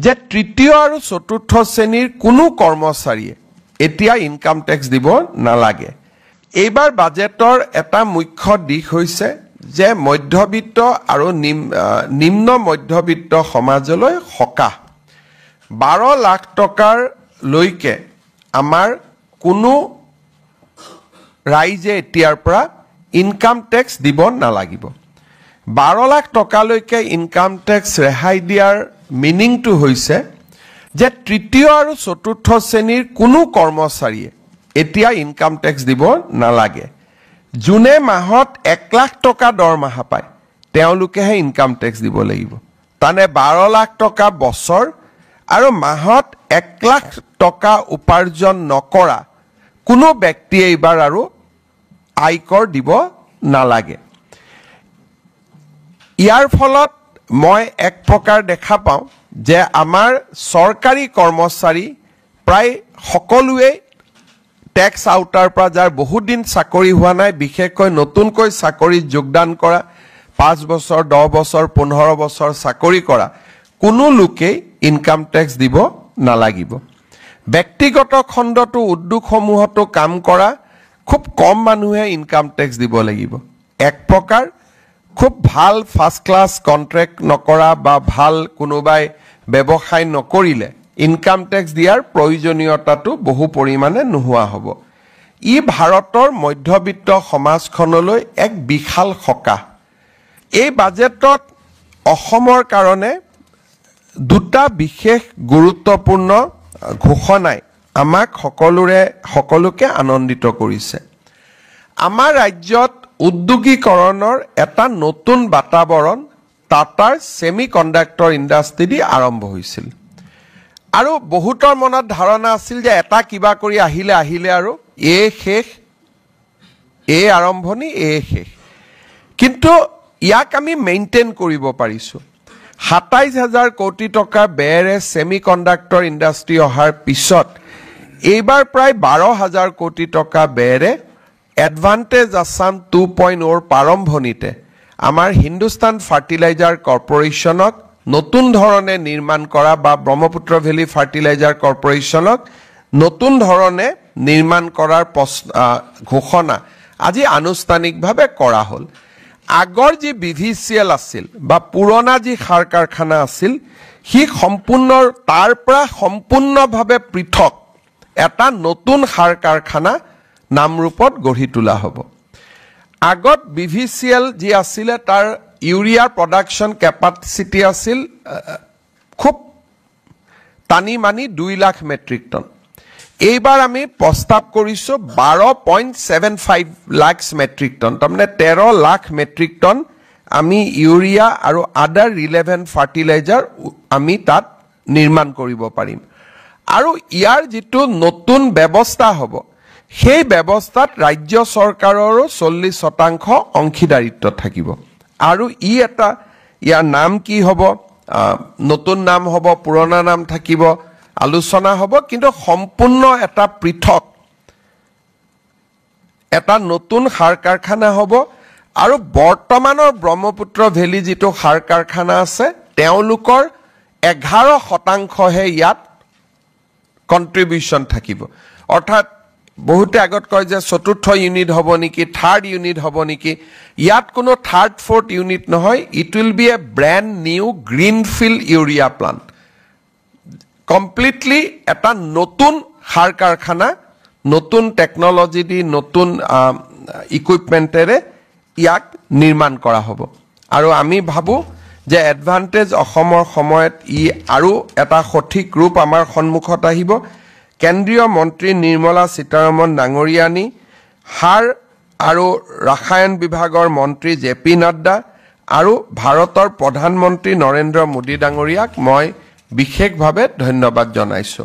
যে তৃতীয় আৰু চতুৰ্থ শ্ৰেণীৰ কোনো কৰ্মচাৰীয়ে এতিয়া ইনকাম টেক্স দিব নালাগে এইবাৰ বাজেটৰ এটা মুখ্য দিশ হৈছে যে মধ্যবিত্ত আৰু নিম্ন মধ্যবিত্ত সমাজলৈ সকাহ 12 লাখ টকাৰ লৈকে আমাৰ কোনো ৰাইজে এতিয়াৰ পৰা ইনকাম টেক্স দিব নালাগিব 12 লাখ টকালৈকে ইনকাম টেক্স ৰেহাই দিয়াৰ মিনিংটো হৈছে যে তৃতীয় আৰু চতুৰ্থ শ্ৰেণীৰ কোনো কৰ্মচাৰীয়ে এতিয়া ইনকাম টেক্স দিব নালাগে জুনে মাহত 1 লাখ টকা দৰমহা পায় তেওঁলোকেহে ইনকাম টেক্স দিব লাগিব তানে 12 লাখ টকা বছৰ আৰু মাহত 1 লাখ টকা উপাৰ্জন নকৰা কোনো ব্যক্তিয়ে এইবাৰ আৰু আয়কৰ দিব নালাগে ইয়াৰ ফলত মই এক প্ৰকাৰ দেখা পাওঁ যে আমাৰ চৰকাৰী কৰ্মচাৰী প্ৰায় সকলোৱে ট্যাক্স আউটাৰ পৰা যাৰ বহুত দিন চাকৰি হোৱা নাই বিশেষকৈ নতুনকৈ চাকৰিত যোগদান কৰা 5 বছৰ 10 বছৰ 15 বছৰ চাকৰি কৰা কোনো লোকে ইনকাম টেক্স দিব নালাগিব ব্যক্তিগত খণ্ডটো উদ্যোগসমূহতো কাম কৰা খুব কম মানুহে ইনকাম টেক্স দিব লাগিব এক প্ৰকাৰ খুব ভাল ফাৰ্স্ট ক্লাস কন্ট্ৰাক্ট নকৰা বা ভাল কোনোবাই ব্যৱসায় নকৰিলে ইনকাম টেক্স দিয়াৰ প্ৰয়োজনীয়তাটো বহু পৰিমাণে নোহোৱা হ'ব ই ভাৰতৰ মধ্যবিত্ত সমাজখনলৈ এক বিশাল সকাহ এই বাজেটত অসমৰ কাৰণে দুটা বিশেষ গুৰুত্বপূৰ্ণ ঘোষণাই আমাক সকলোকে আনন্দিত কৰিছে আমাৰ ৰাজ্যত উদ্যোগীকৰণৰ এটা নতুন বাতাবৰণ টাটাৰ সেমিকন্ডাক্টৰ ইণ্ডাষ্ট্ৰি দি আৰম্ভ হৈছিল আৰু বহুতৰ মনত ধাৰণা আছিল যে এটা কিবা কৰি আহিলে আৰু শেষ আৰম্ভণি শেষ কিন্তু ইয়াক আমি মেইনটেইন কৰিব পাৰিছো 27000 কোটি টকা বেৰে সেমিকন্ডাক্টৰ ইণ্ডাষ্ট্ৰি অহাৰ পিছত এইবাৰ প্ৰায় 12000 কোটি টকা বেৰে এডভান্টেজ আসাম 2.0 প্ৰাৰম্ভণিতে আমাৰ হিন্দুস্তান ফাৰ্টিলাইজাৰ কৰ্পোৰেচনক নতুন ধৰণে নিৰ্মাণ কৰা বা ব্ৰহ্মপুত্ৰ ভেলী ফাৰ্টিলাইজাৰ কৰ্পোৰেচনক নতুন ধৰণে নিৰ্মাণ কৰাৰ ঘোষণা আজি আনুষ্ঠানিকভাৱে কৰা হ'ল আগৰ যি বিভিচিএল আছিল বা পুৰণা যি সাৰ কাৰখানা আছিল হি সম্পূৰ্ণ তাৰ পৰা সম্পূৰ্ণভাৱে পৃথক এটা নতুন সাৰ কাৰখানা নামৰূপত গঢ়ি তোলা হ'ব আগত বিভিচিএল যি আছিল তাৰ ইউৰিয়াৰ প্ৰডাকশন কেপাসিটি আছিল খুব টানি মানি 2 লাখ মেট্ৰিক টন এইবাৰ আমি প্ৰস্তাৱ কৰিছো 12.75 লাখ মেট্ৰিক টন তাৰমানে 13 লাখ মেট্ৰিক টন আমি ইউৰিয়া আৰু আদাৰ ৰিলেভেন্ট ফাৰ্টিলাইজাৰ আমি তাত নিৰ্মাণ কৰিব পাৰিম আৰু ইয়াৰ যেটো নতুন ব্যৱস্থা হ'ব সেই ব্যৱস্থাত ৰাজ্য চৰকাৰৰো 40% অংশীদাৰিত্ব থাকিব আৰু ইয়াৰ নাম কি হ'ব নতুন নাম হ'ব পুৰণা নাম থাকিব আলোচনা হ'ব কিন্তু সম্পূৰ্ণ এটা পৃথক এটা নতুন সাৰ কাৰখানা হ'ব আৰু বৰ্তমানৰ ব্ৰহ্মপুত্ৰ ভেলী যেটো সাৰ কাৰখানা আছে তেওঁলোকৰ 11% হে ইয়াত কন্ট্ৰিবিউশন থাকিব অৰ্থাৎ বহুতে আগত কয় যে চতুৰ্থ ইউনিট হ'ব নেকি থাৰ্ড ইউনিট হ'ব নেকি ইয়াত কোনো থাৰ্ড ফোৰ্থ ইউনিট নহয় it will be a brand new greenfield urea plant completely এটা নতুন সাৰ কাৰখানা নতুন টেকনলজি দি নতুন ইকুইপমেন্টেৰে ইয়াক নিৰ্মাণ কৰা হ'ব আৰু আমি ভাবো যে এডভান্টেজ অসমৰ সময়ত আৰু এটা সঠিক ৰূপ আমাৰ সন্মুখত আহিব কেন্দ্ৰীয় মন্ত্ৰী নিৰ্মলা সীতাৰমণ ডাঙৰীয়ানী সাৰ আৰু ৰাসায়ন বিভাগৰ মন্ত্ৰী জেপি নাড্ডা আৰু ভাৰতৰ প্ৰধানমন্ত্ৰী নৰেন্দ্ৰ মোদী ডাঙৰীয়াক মই বিশেষভাৱে ধন্যবাদ জনাইছো